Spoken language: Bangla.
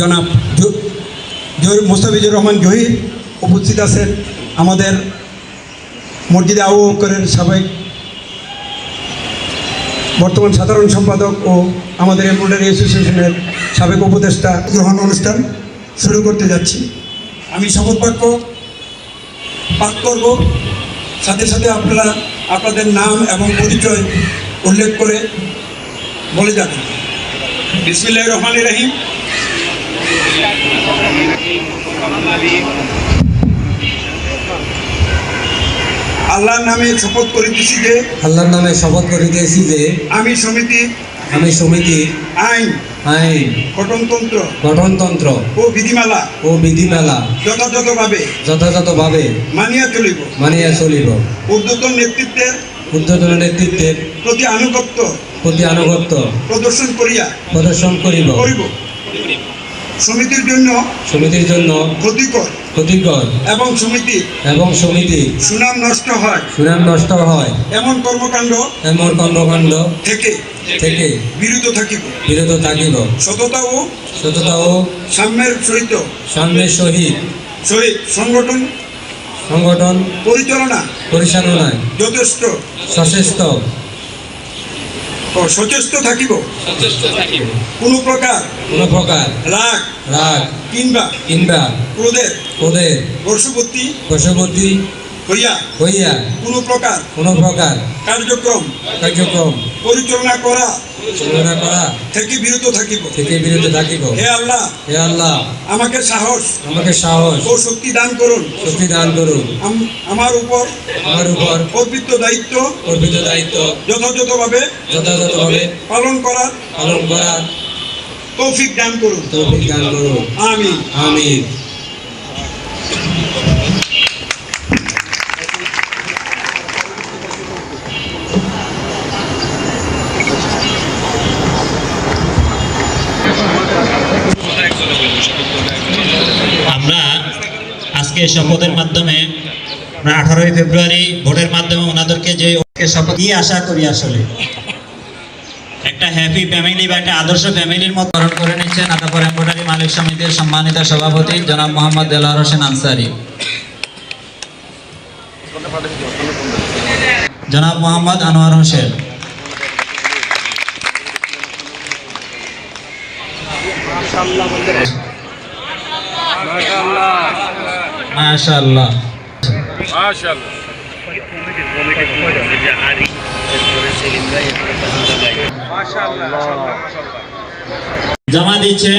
জনাব মোস্তাফিজুর রহমান জহির উপস্থিত আছেন, আমাদের মসজিদে আবু বকরের সাবেক বর্তমান সাধারণ সম্পাদক ও আমাদের এমব্রয়ডারি অ্যাসোসিয়েশনের সাবেক উপদেষ্টা গ্রহণ অনুষ্ঠান শুরু করতে যাচ্ছি। আমি শপথ বাক্য পাঠ করব, সাথে সাথে আপনারা আপনাদের নাম এবং পরিচয় উল্লেখ করে বলে যাবেন। বিসমিল্লাহির রহমানির রহিম। আল্লাহর নামে শপথ করিতেছি যে আমি সমিতি আইন গঠনতন্ত্র ও বিধিমালা যথাযথভাবে মানিয়া চলিব। ঊর্ধ্বতন নেতৃত্বের প্রতি আনুগত্য প্রদর্শন করিব। সমিতির জন্য ক্ষতিকর এবং সমিতি সুনাম নষ্ট হয় এমন কর্মকাণ্ড থেকে বিরত থাকিব। সততা ও সাম্যের সহিত সংগঠন পরিচালনায় যথেষ্ট সচেষ্ট থাকিব। কোনো প্রকার রাগ কিংবা ক্রোধের বশবর্তী হইয়া কোনো প্রকার কার্যক্রম পরিচালনা করা থেকে বিরত থাকিব। হে আল্লাহ, আমাকে সাহস ও শক্তি দান করুন। আমার উপর অর্পিত দায়িত্ব যথাযথভাবে পালন করার তৌফিক দান করুন। আমিন। আমরা আজকে শপথের মাধ্যমে 18ই ফেব্রুয়ারি ভোটের মাধ্যমে ওনাদেরকে যে শপথ কি আশা করি, আসলে একটা হ্যাপি ফ্যামিলি বা একটা আদর্শ ফ্যামিলির মতো পালন করে নিচ্ছেন আতাপুর এমব্রয়ডারি মালিক সমিতির সম্মানিত সভাপতি জনাব মোহাম্মদ দেলোয়ার হোসেন আনসারি, জনাব মোহাম্মদ আনোয়ার হোসেন, মাশাআল্লাহ জমা দিচ্ছে।